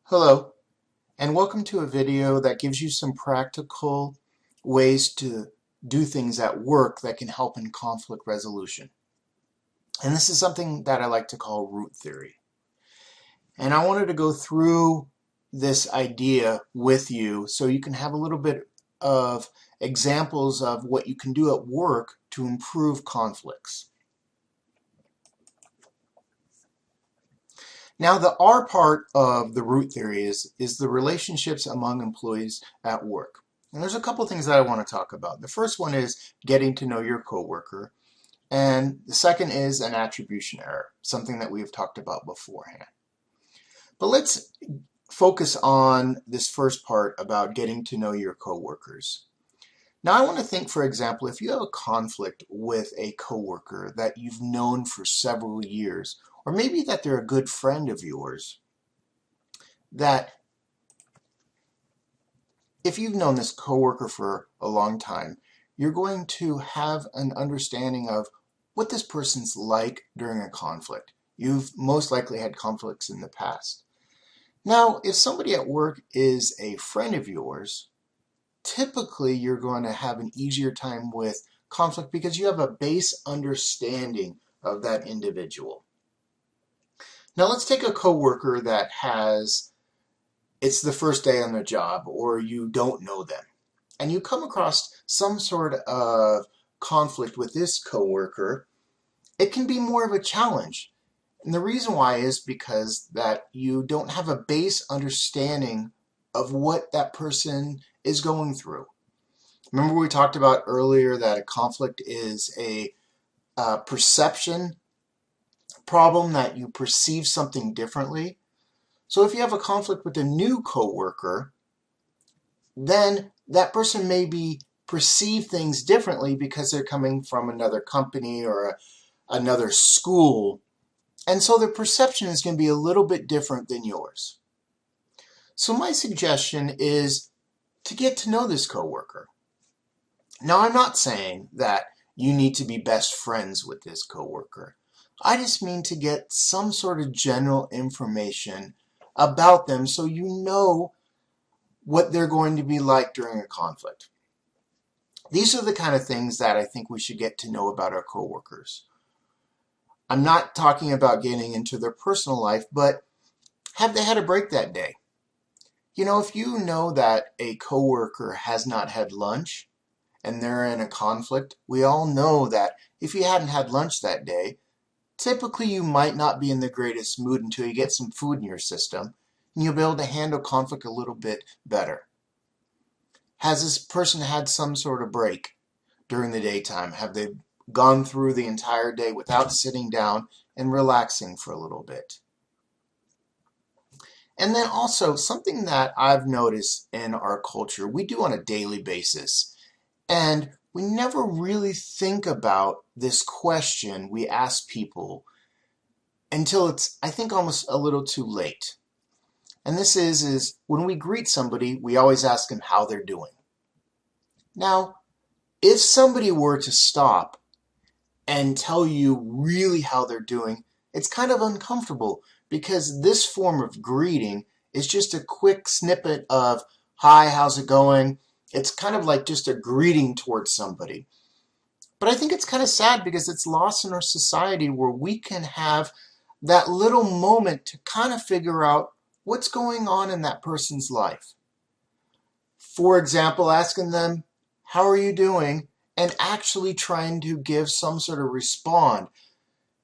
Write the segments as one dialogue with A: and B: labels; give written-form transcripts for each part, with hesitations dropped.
A: Hello, and welcome to a video that gives you some practical ways to do things at work that can help in conflict resolution. And this is something that I like to call root theory. And I wanted to go through this idea with you so you can have a little bit of examples of what you can do at work to improve conflicts. Now, the R part of the root theory is the relationships among employees at work. And there's a couple things that I want to talk about. The first one is getting to know your coworker, and the second is an attribution error, something that we've talked about beforehand. But let's focus on this first part about getting to know your coworkers. Now, I want to think, for example, if you have a conflict with a coworker that you've known for several years, or maybe that they're a good friend of yours, that if you've known this coworker for a long time, you're going to have an understanding of what this person's like during a conflict. You've most likely had conflicts in the past. Now, if somebody at work is a friend of yours, typically you're going to have an easier time with conflict because you have a base understanding of that individual. Now let's take a coworker that it's the first day on the job, or you don't know them, and you come across some sort of conflict with this coworker. It can be more of a challenge. And the reason why is because that you don't have a base understanding of what that person is going through. Remember we talked about earlier that a conflict is a perception problem, that you perceive something differently. So if you have a conflict with a new coworker, then that person may be perceive things differently because they're coming from another company or another school. And so their perception is going to be a little bit different than yours. So my suggestion is to get to know this coworker. Now, I'm not saying that you need to be best friends with this coworker. I just mean to get some sort of general information about them so you know what they're going to be like during a conflict. These are the kind of things that I think we should get to know about our coworkers. I'm not talking about getting into their personal life, but have they had a break that day? You know, if you know that a coworker has not had lunch and they're in a conflict, we all know that if you hadn't had lunch that day, typically you might not be in the greatest mood until you get some food in your system, and you'll be able to handle conflict a little bit better. Has this person had some sort of break during the daytime? Have they gone through the entire day without sitting down and relaxing for a little bit? And then also, something that I've noticed in our culture, we do on a daily basis, and we never really think about this question we ask people until it's, I think, almost a little too late. And this is when we greet somebody, we always ask them how they're doing. Now, if somebody were to stop and tell you really how they're doing, it's kind of uncomfortable because this form of greeting is just a quick snippet of, hi, how's it going? It's kind of like just a greeting towards somebody. But I think it's kind of sad because it's lost in our society where we can have that little moment to kind of figure out what's going on in that person's life. For example, asking them, how are you doing? And actually trying to give some sort of respond.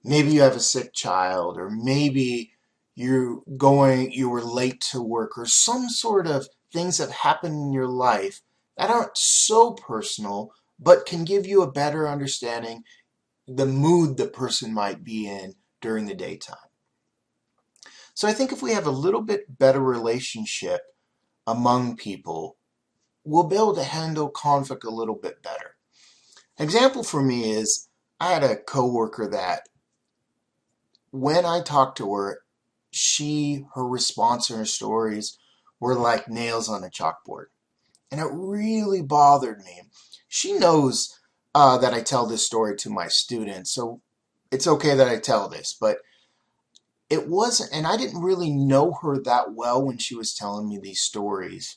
A: Maybe you have a sick child, or maybe you were late to work, or some sort of things that happen in your life that aren't so personal, but can give you a better understanding the mood the person might be in during the daytime. So I think if we have a little bit better relationship among people, we'll be able to handle conflict a little bit better. An example for me is I had a coworker that when I talked to her, her response and her stories were like nails on a chalkboard. And it really bothered me. She knows that I tell this story to my students, so it's okay that I tell this, but it wasn't, and I didn't really know her that well when she was telling me these stories.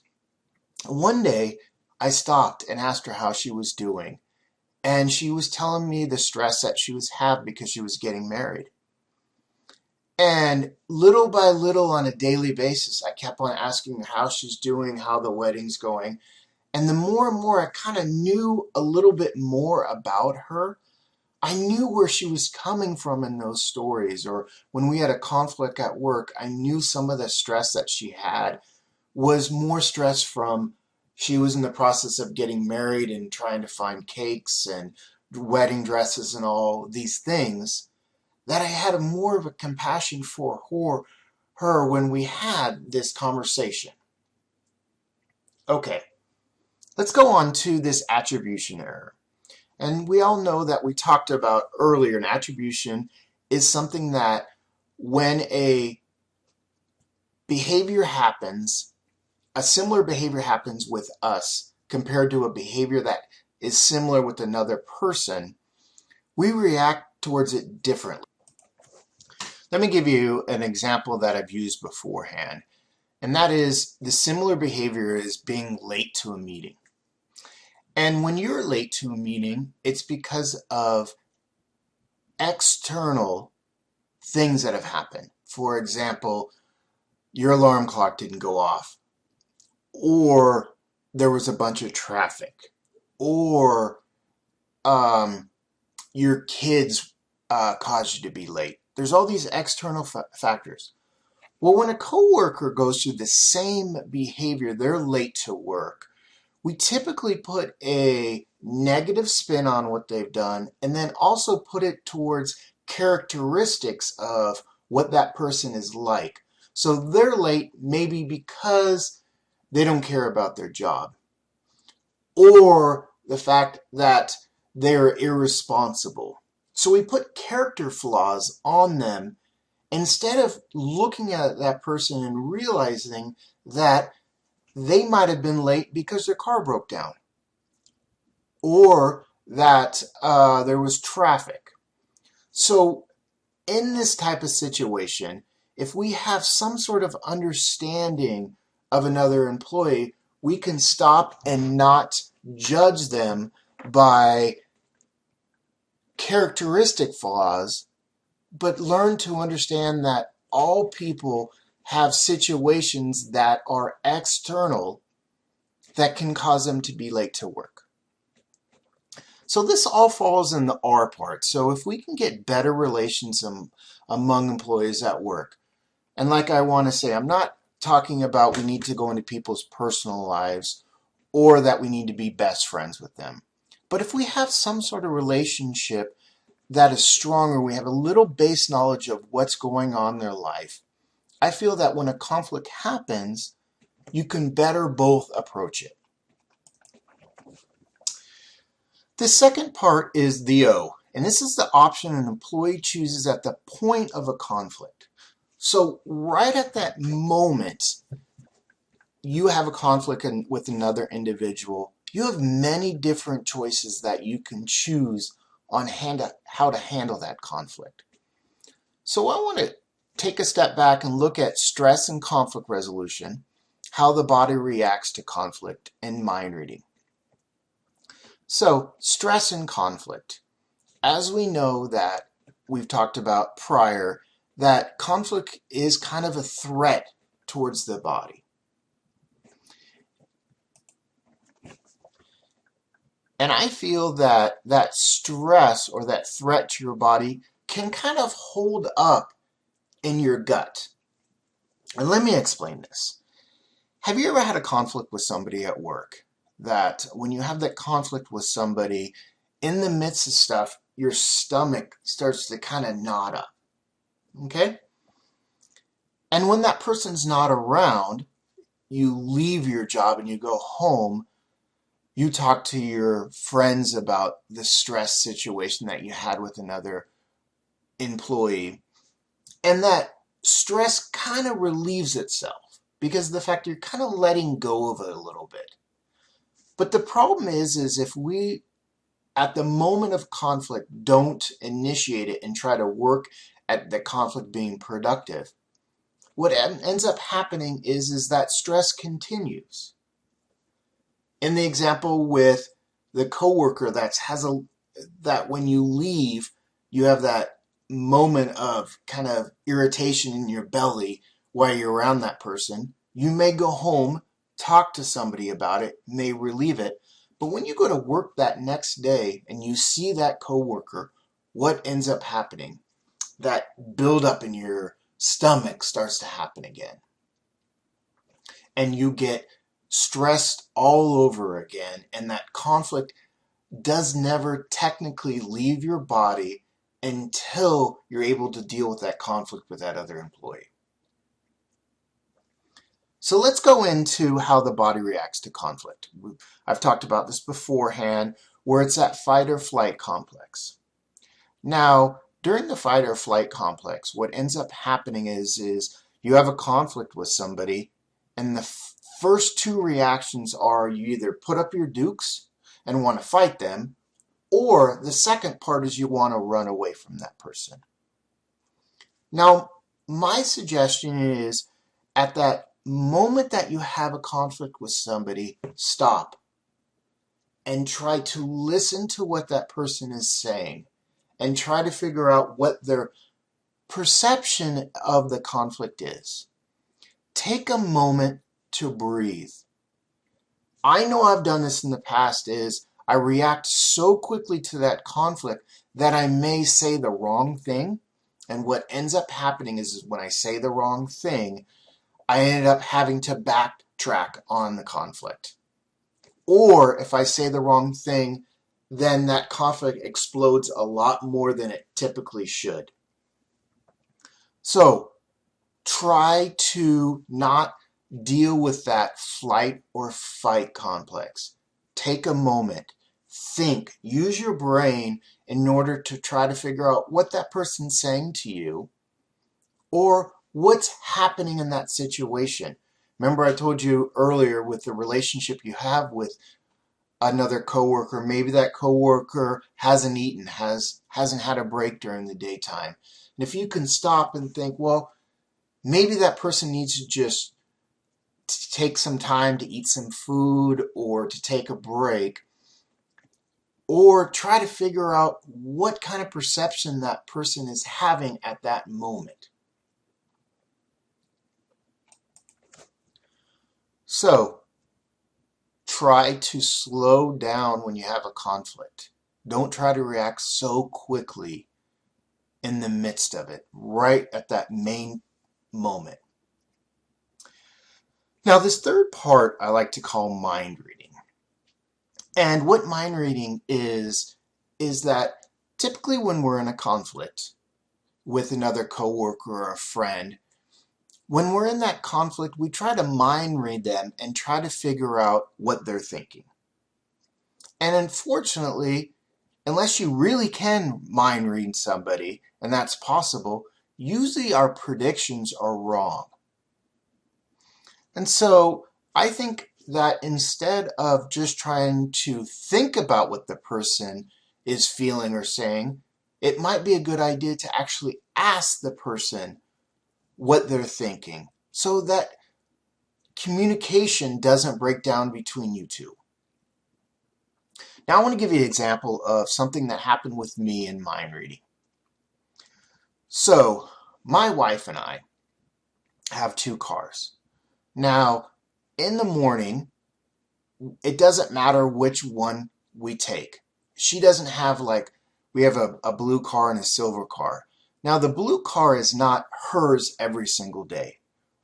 A: One day, I stopped and asked her how she was doing, and she was telling me the stress that she was having because she was getting married. And little by little on a daily basis, I kept on asking her how she's doing, how the wedding's going. And the more and more I kind of knew a little bit more about her, I knew where she was coming from in those stories. Or when we had a conflict at work, I knew some of the stress that she had was more stress from she was in the process of getting married and trying to find cakes and wedding dresses and all these things, that I had more of a compassion for her when we had this conversation. Okay, let's go on to this attribution error. And we all know that we talked about earlier, an attribution is something that when a behavior happens, a similar behavior happens with us compared to a behavior that is similar with another person, we react towards it differently. Let me give you an example that I've used beforehand, and that is the similar behavior is being late to a meeting. And when you're late to a meeting, it's because of external things that have happened. For example, your alarm clock didn't go off, or there was a bunch of traffic, or your kids caused you to be late. There's all these external factors. Well, when a coworker goes through the same behavior, they're late to work, we typically put a negative spin on what they've done and then also put it towards characteristics of what that person is like. So they're late maybe because they don't care about their job, or the fact that they're irresponsible. So we put character flaws on them instead of looking at that person and realizing that they might have been late because their car broke down, or that there was traffic. So in this type of situation, if we have some sort of understanding of another employee, we can stop and not judge them by characteristic flaws, but learn to understand that all people have situations that are external that can cause them to be late to work. So this all falls in the R part. So if we can get better relations among employees at work, and like I want to say, I'm not talking about we need to go into people's personal lives or that we need to be best friends with them. But if we have some sort of relationship that is stronger, we have a little base knowledge of what's going on in their life, I feel that when a conflict happens, you can better both approach it. The second part is the O, and this is the option an employee chooses at the point of a conflict. So right at that moment, you have a conflict with another individual. You have many different choices that you can choose on how to handle that conflict. So I want to take a step back and look at stress and conflict resolution, how the body reacts to conflict, and mind reading. So stress and conflict. As we know that we've talked about prior, that conflict is kind of a threat towards the body. And I feel that that stress or that threat to your body can kind of hold up in your gut. And let me explain this. Have you ever had a conflict with somebody at work? That when you have that conflict with somebody, in the midst of stuff, your stomach starts to kind of knot up. Okay? And when that person's not around, you leave your job and you go home, you talk to your friends about the stress situation that you had with another employee, and that stress kind of relieves itself because of the fact you're kind of letting go of it a little bit. But the problem is if we, at the moment of conflict, don't initiate it and try to work at the conflict being productive, what ends up happening is that stress continues. In the example with the coworker that when you leave, you have that moment of kind of irritation in your belly while you're around that person. You may go home, talk to somebody about it, may relieve it, but when you go to work that next day and you see that coworker, what ends up happening? That buildup in your stomach starts to happen again. And you get stressed all over again, and that conflict does never technically leave your body until you're able to deal with that conflict with that other employee. So let's go into how the body reacts to conflict. I've talked about this beforehand, where it's that fight or flight complex. Now, during the fight or flight complex, what ends up happening is you have a conflict with somebody, and the first two reactions are you either put up your dukes and want to fight them, or the second part is you want to run away from that person. Now, my suggestion is at that moment that you have a conflict with somebody, stop and try to listen to what that person is saying and try to figure out what their perception of the conflict is. Take a moment to breathe. I know I've done this in the past is I react so quickly to that conflict that I may say the wrong thing, and what ends up happening is when I say the wrong thing, I ended up having to backtrack on the conflict. Or if I say the wrong thing, then that conflict explodes a lot more than it typically should. So try to not deal with that flight or fight complex. Take a moment, think, use your brain in order to try to figure out what that person's saying to you or what's happening in that situation. Remember I told you earlier with the relationship you have with another coworker, maybe that coworker hasn't eaten, hasn't had a break during the daytime. And if you can stop and think, well, maybe that person needs to just take some time to eat some food or to take a break, or try to figure out what kind of perception that person is having at that moment. So, try to slow down when you have a conflict. Don't try to react so quickly in the midst of it, right at that main moment. Now, this third part I like to call mind reading. And what mind reading is that typically when we're in a conflict with another coworker or a friend, when we're in that conflict, we try to mind read them and try to figure out what they're thinking. And unfortunately, unless you really can mind read somebody, and that's possible, usually our predictions are wrong. And so I think that instead of just trying to think about what the person is feeling or saying, it might be a good idea to actually ask the person what they're thinking so that communication doesn't break down between you two. Now I want to give you an example of something that happened with me in mind reading. So my wife and I have two cars. Now in the morning, it doesn't matter which one we take. She doesn't have we have a blue car and a silver car. Now the blue car is not hers every single day,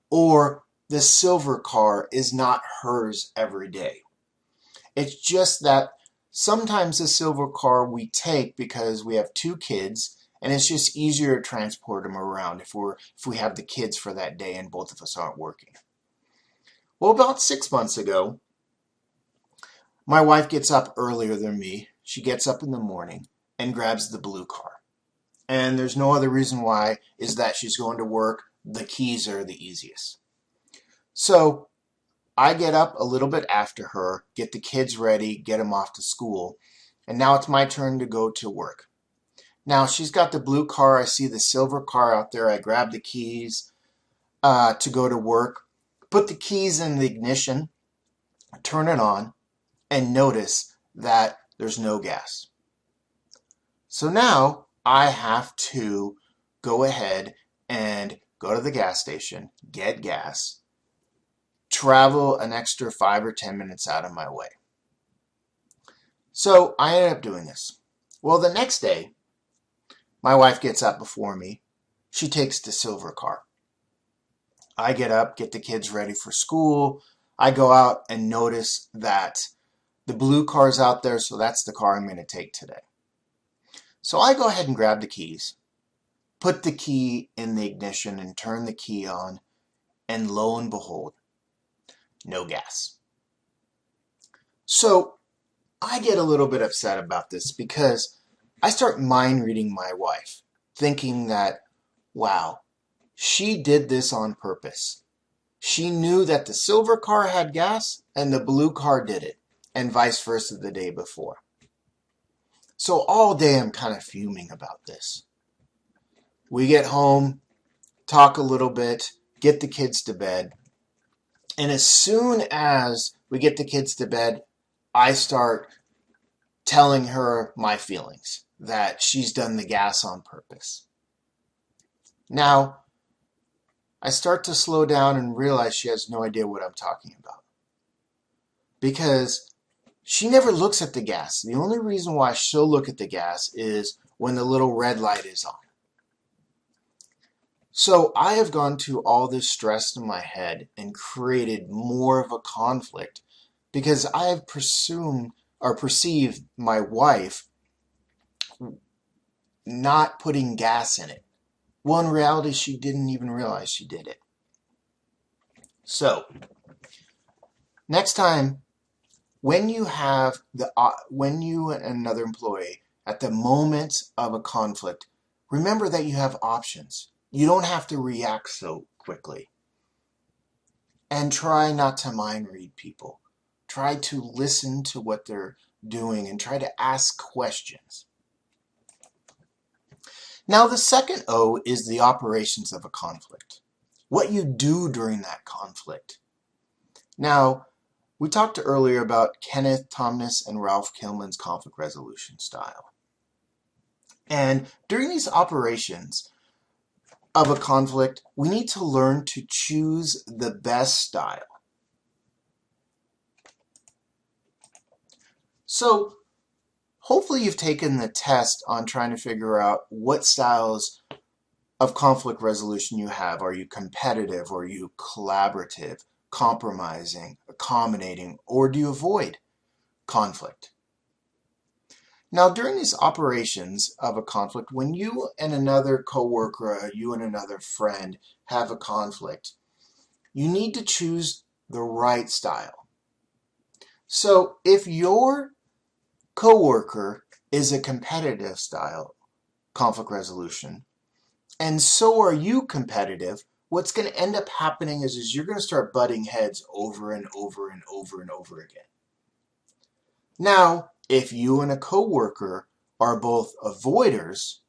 A: or the silver car is not hers every day. It's just that sometimes the silver car we take because we have two kids and it's just easier to transport them around if we have the kids for that day and both of us aren't working. Well, about 6 months ago, my wife gets up earlier than me. She gets up in the morning and grabs the blue car. And there's no other reason why is that she's going to work. The keys are the easiest. So I get up a little bit after her, get the kids ready, get them off to school, and now it's my turn to go to work. Now she's got the blue car. I see the silver car out there. I grab the keys to go to work, put the keys in the ignition, turn it on, and notice that there's no gas. So now I have to go ahead and go to the gas station, get gas, travel an extra 5 or 10 minutes out of my way. So I ended up doing this. Well, the next day, my wife gets up before me. She takes the silver car. I get up, get the kids ready for school. I go out and notice that the blue car's out there, so that's the car I'm going to take today. So I go ahead and grab the keys, put the key in the ignition and turn the key on, and lo and behold, no gas. So I get a little bit upset about this because I start mind reading my wife, thinking that, wow, she did this on purpose. She knew that the silver car had gas and the blue car didn't, and vice versa the day before. So all day I'm kind of fuming about this. We get home, talk a little bit, get the kids to bed, and as soon as we get the kids to bed, I start telling her my feelings, that she's done the gas on purpose. Now, I start to slow down and realize she has no idea what I'm talking about. Because she never looks at the gas. The only reason why she'll look at the gas is when the little red light is on. So I have gone to all this stress in my head and created more of a conflict because I have presumed or perceived my wife not putting gas in it. Well, in reality, she didn't even realize she did it. So, next time, when you and another employee at the moment of a conflict, remember that you have options. You don't have to react so quickly. And try not to mind read people. Try to listen to what they're doing and try to ask questions. Now, the second O is the operations of a conflict. What you do during that conflict. Now, we talked earlier about Kenneth Thomas and Ralph Kilman's conflict resolution style. And during these operations of a conflict, we need to learn to choose the best style. So, hopefully you've taken the test on trying to figure out what styles of conflict resolution you have. Are you competitive? Or are you collaborative, compromising, accommodating, or do you avoid conflict? Now, during these operations of a conflict, when you and another coworker, you and another friend have a conflict, you need to choose the right style. So if your coworker is a competitive style conflict resolution, and so are you competitive, what's going to end up happening is you're going to start butting heads over and over and over and over again. Now, if you and a coworker are both avoiders,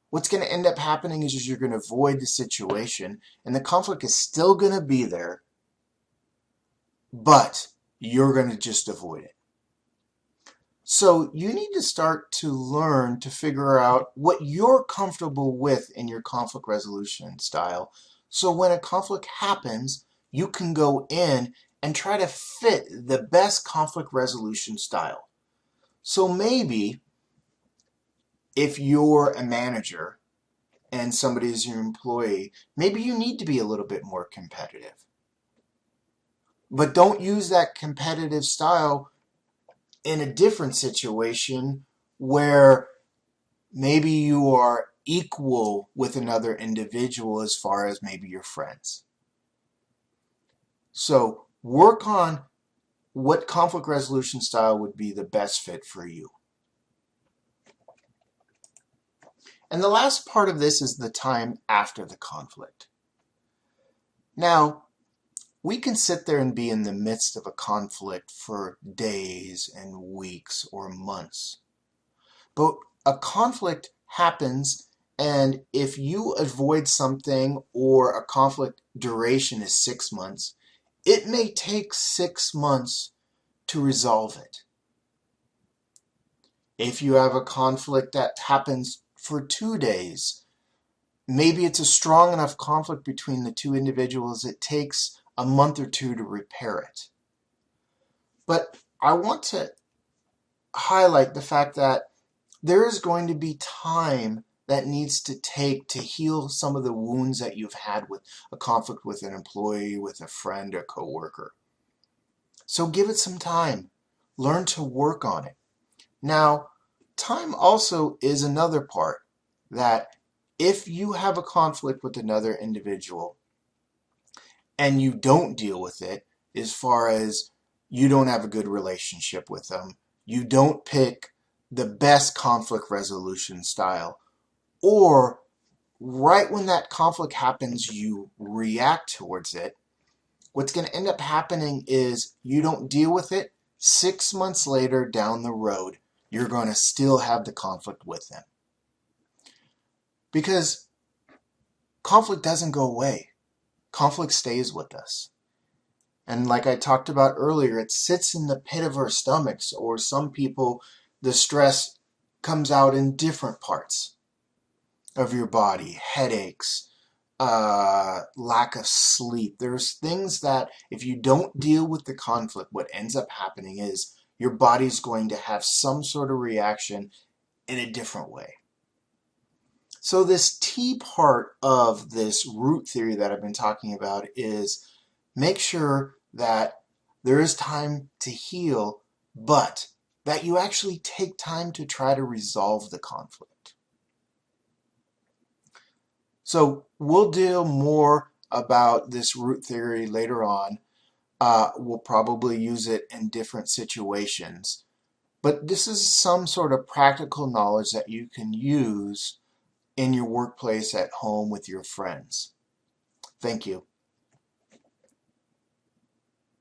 A: what's going to end up happening is you're going to avoid the situation, and the conflict is still going to be there, but you're going to just avoid it. So you need to start to learn to figure out what you're comfortable with in your conflict resolution style. So when a conflict happens, you can go in and try to fit the best conflict resolution style. So maybe if you're a manager and somebody is your employee, maybe you need to be a little bit more competitive. But don't use that competitive style in a different situation where maybe you are equal with another individual as far as maybe your friends. So work on what conflict resolution style would be the best fit for you. And the last part of this is the time after the conflict. Now, we can sit there and be in the midst of a conflict for days and weeks or months. But a conflict happens, and if you avoid something or a conflict duration is 6 months, it may take 6 months to resolve it. If you have a conflict that happens for 2 days, maybe it's a strong enough conflict between the two individuals, it takes a month or two to repair it. But I want to highlight the fact that there is going to be time that needs to take to heal some of the wounds that you've had with a conflict with an employee, with a friend, or coworker. So give it some time. Learn to work on it. Now, time also is another part that if you have a conflict with another individual and you don't deal with it, as far as you don't have a good relationship with them, you don't pick the best conflict resolution style, or right when that conflict happens, you react towards it, what's going to end up happening is you don't deal with it. 6 months later down the road, you're going to still have the conflict with them. Because conflict doesn't go away. Conflict stays with us. And like I talked about earlier, it sits in the pit of our stomachs, or some people, the stress comes out in different parts of your body. Headaches, lack of sleep. There's things that if you don't deal with the conflict, what ends up happening is your body's going to have some sort of reaction in a different way. So this T part of this root theory that I've been talking about is make sure that there is time to heal, but that you actually take time to try to resolve the conflict. So we'll deal more about this root theory later on. We'll probably use it in different situations. But this is some sort of practical knowledge that you can use in your workplace, at home, with your friends. Thank you.